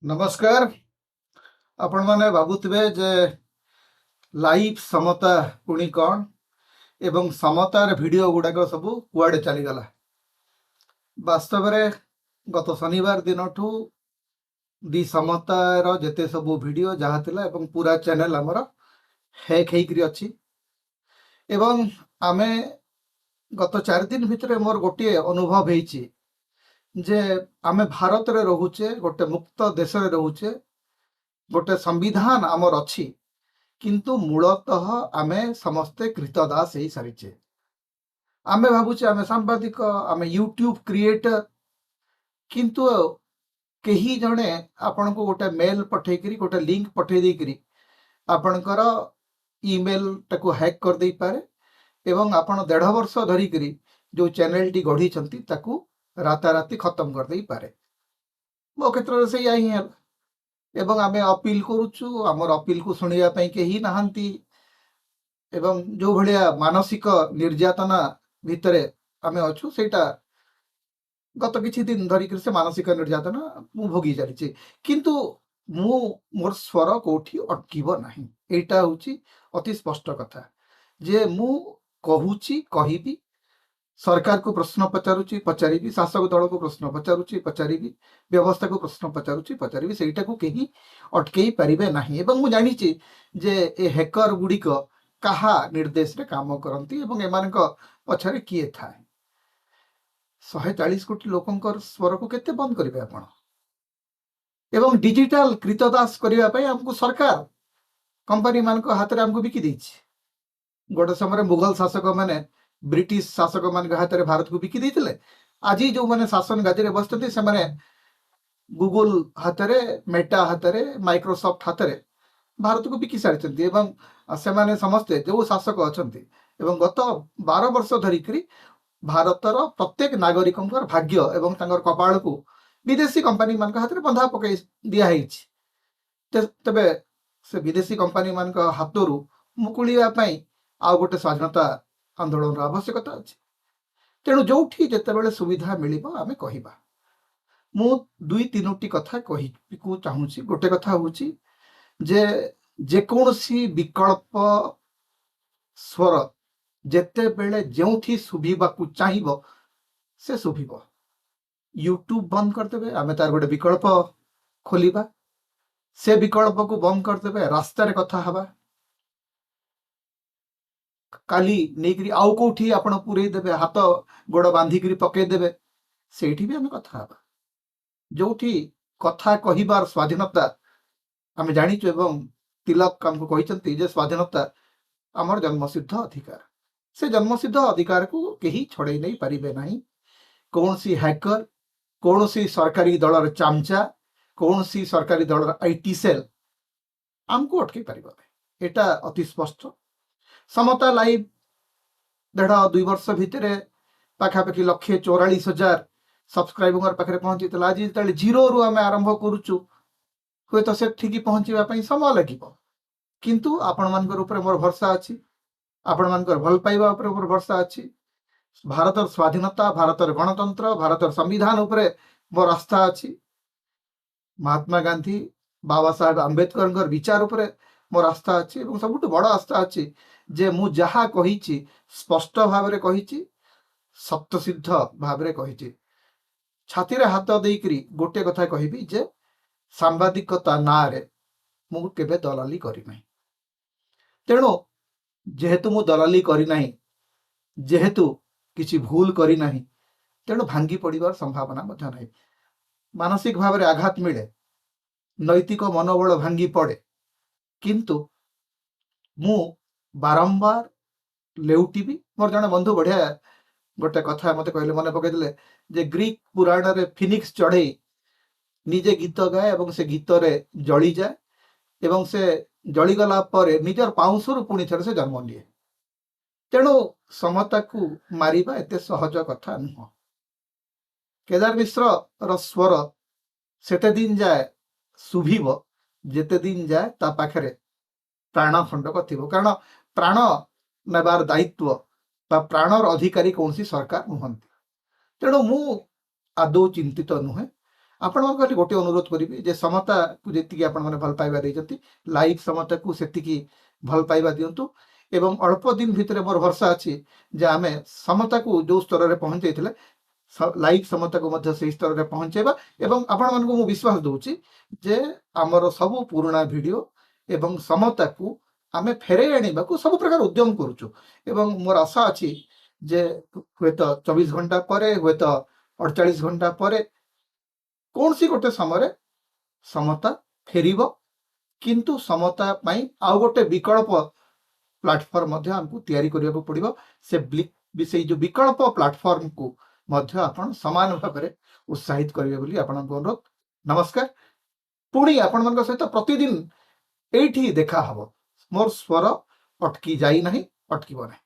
नमस्कार। आपण माने भाबुथिबे जे लाइव समता पुणी कौन एवं समतार वीडियो गुड़ाक सब कुआडे चलीगला। वास्तव में गत शनिवार दिन ठू दि समतार जेते सब वीडियो जहाँ थिला एवं पूरा चैनल आमर हैक होइकरी अछि एवं आमे गत 4 दिन भितर मोर गोटे अनुभव होइछि जे आमे भारत रे रहुचे, गोटे मुक्त देश रे रहुचे, गोटे संविधान आमर अछि, किंतु मूलतः आमे समस्ते कृतदास ही सारिचे। आमे भाबुचे आमे सांबादिक, आमे यूट्यूब क्रिएटर, किंतु केही जणे आपन को गोटे मेल पठेकरी गोटे लिंक पठे देकरी आपनकर ईमेल टाको हैक कर दे पारे एवं आपन 1.5 वर्ष धरिकरी जो चैनल टी गढ़ी चंती ताकू राताराती खत्म कर दे पारे। मो क्षेत्र से यही है एवं आमे अपील करूछु, आमर अपील को सुनिया पई केही नाहंती एवं जो भलिया मानसिक निर्यातना भितरे आमे अछु सेटा गत किछि दिन धरिकरी से मानसिक निर्यातना मु भोगी जालिछि, किंतु मु मोर स्वर कोठी अटकीब नाही। एटा होची अति स्पष्ट कथा जे मु कहूची कहिबी, सरकार को प्रश्न पचारुची पचारिबी, शासक दल को प्रश्न पचारुची पचारिबी, व्यवस्था को प्रश्न पचारुची पचारिबी, सेटा को केही अटकेई परिबे नाही। एवं मु जानिछि जे ए हैकर गुडिक कहा निर्देश रे काम करंती एवं एमानक पछरे किए थाए। 140 कोटी लोकंकर स्वर को केते बंद करिवे आपण एवं डिजिटल कृतदास करिवा पई हमको सरकार कंपनी मान को हाथ रे हमको बिकी देछि। गोटे समय मुगल शासक माने ब्रिटिश शासक मान के हाथ रे भारत को बिकी देथिले। आज जो माने शासन गादी रे बसते से माने गूगल हाथ रे, मेटा हाथ रे, माइक्रोसॉफ्ट हाथ रे भारत को बिकी सारिचंती एवं से माने समस्ते जो शासक अछंती एवं गत 12 वर्ष धरिकरी भारतर प्रत्येक नागरिक भाग्य एवं कपाल को विदेशी कंपनी मान हाथ में बंधा पकई दिखाई। तेबे से विदेशी कंपनी मान हाथ मुकुलिया आ गोटे स्वाधीनता आंदोलन आवश्यकता अच्छी। तेणु जो जिते सुविधा मिल आम कह मु 2-3टी कथा कह चाहूँगी। गोटे कथा हूँ जे जेकोसी विकल्प स्वर जेते बेले जोठी शुभिबाकू चाहिबो से शुभिबो। यूट्यूब बंद करदेबे, आमे तार गोटे विकल्प खोलिबा, से विकल्प को बंद करदेबे, रास्ता रे कथा हबा, काली नेकरी आउ कोठी आपण पुरई देबे, हाथ गोड़ बांधिकरी पकई देबे, सेठी भी आमे कथा हबा। जोठी कथा कहिबार स्वाधीनता आमे जानिछु एवं तिलक हमको कहिसंती जे स्वाधीनता आमर जन्मसिद्ध अधिकार। से जन्मसिद्ध अधिकार को केही छड़े नहीं पारिबे नहीं। कौन सी हैकर, कौन सी सरकारी दलर चामचा, कौन सी सरकारी दलर आईटी सेल आमको अटके पारिबो। एटा अति स्पष्ट। समता लाइव 1.5-2 वर्ष भितरे पाखापाखि 1,44,000 सब्सक्राइबर पाखे पहुंची। आज जो जीरो रु आम आरंभ करुचु हुए तो से ठीक पहुंचवा समय लगे, किंतु आपण मानकर ऊपर मोर भरसा अच्छी, आपण मानकर भल पाइबा ऊपर मोर भरसा अच्छी। भारतर स्वाधीनता, भारतर गणतंत्र, भारतर संविधान उपरे मोर आस्था अच्छी। महात्मा गांधी, बाबा साहेब आंबेडकर विचार उपरे मोर आस्था अच्छी और सबुठ बड़ आस्था अच्छी जे मु जहा कहिछि स्पष्ट भाव रे कहिछि, सत्यसिद्ध भाव रे कहिछि। छाती रे हाथ देइकरी गोटे कथा कहिबी जे सांबादिकता ना रे मु केबे दलाली करि नाही। तेणु जेहेतु मु दलाली करि नाही, जेहेतु किसी भूल करि नाही, तेणु भांगी पड़िबार संभावना मध्य नाही। मानसिक भाव रे आघात मिले, नैतिक मनोबल भांगी पड़े, किंतु मु बारंबार लेउटीबी। मोर जने बंधु बढ़िया गोटे कथा मते कहले, मन पकैले जे ग्रीक पुराण रे फिनिक्स चढ़े निजे गीत गाए एवं से गीत रे जली जाए एवं से जली गला परे निजर पाउंसरु पुणी थरे से जन्म लिए। तेणु समता को मारिबा एते सहज कथा नुह। केदार मिश्र र स्वर सेते दिन जाए शुभिब जेते दिन जाए ता पाखरे प्राण खंडक थिबो। कारण प्राण नेबार दायित्व बा प्राणर अधिकारी कौन सी सरकार नुहंती। तेणु मु आदौ चिंतित नुहे। ଆପଣଙ୍କୁ ଖାଲି ଗୋଟିଏ ଅନୁରୋଧ କରିବି ଯେ ସମତାକୁ ଯେତିକି ଆପଣମାନେ ଭଲ ପାଇବା ଦେଇଛନ୍ତି, ଲାଇଭ ସମତାକୁ ସେତିକି ଭଲ ପାଇବା ଦିଅନ୍ତୁ ଏବଂ ଅଳ୍ପ ଦିନ ଭିତରେ ମୋର ଭରସା ଅଛି ଯେ ଆମେ ସମତାକୁ ଯୋଉ ସ୍ତରରେ ପହଞ୍ଚେଇଥିଲେ ଲାଇଭ ସମତାକୁ ମଧ୍ୟ ସେଇ ସ୍ତରରେ ପହଞ୍ଚେଇବା ଏବଂ ଆପଣମାନଙ୍କୁ ମୁଁ ବିଶ୍ୱାସ ଦଉଛି ଯେ ଆମର ସବୁ ପୁରୁଣା ଭିଡ଼ିଓ ଏବଂ ସମତାକୁ ଆମେ ଫେରାଇ ଆଣିବାକୁ ସବୁ ପ୍ରକାର ଉଦ୍ୟମ କରୁଛୁ ଏବଂ ମୋର ଆଶା ଅଛି ଯେ ହୁଏତ 24 ଘଣ୍ଟା ପରେ, ହୁଏତ 48 ଘଣ୍ଟା ପରେ କୌଣସି ଗୋଟେ ସମୟରେ ସମତା ଫେରିବ। କିନ୍ତୁ ସମତା ପାଇଁ ଆଉ ଗୋଟେ ବିକଳ୍ପ ପ୍ଲାଟଫର୍ମ ମଧ୍ୟ ଆମକୁ ତିଆରି କରିବାକୁ ପଡ଼ିବ। ସେଇ ଯୋଉ ବିକଳ୍ପ ପ୍ଲାଟଫର୍ମକୁ ମଧ୍ୟ ଆପଣ ସମାନ ଭାବରେ ଉତ୍ସାହିତ କରିବେ ବୋଲି ଆପଣଙ୍କୁ ଅନୁରୋଧ। ନମସ୍କାର। ପୁଣି ଆପଣମାନଙ୍କ ସହିତ ପ୍ରତିଦିନ ଏଇଠି ଦେଖା ହବ। ମୋର ସ୍ୱର ଅଟକି ଯାଇନାହିଁ, ଅଟକିବ ନାହିଁ।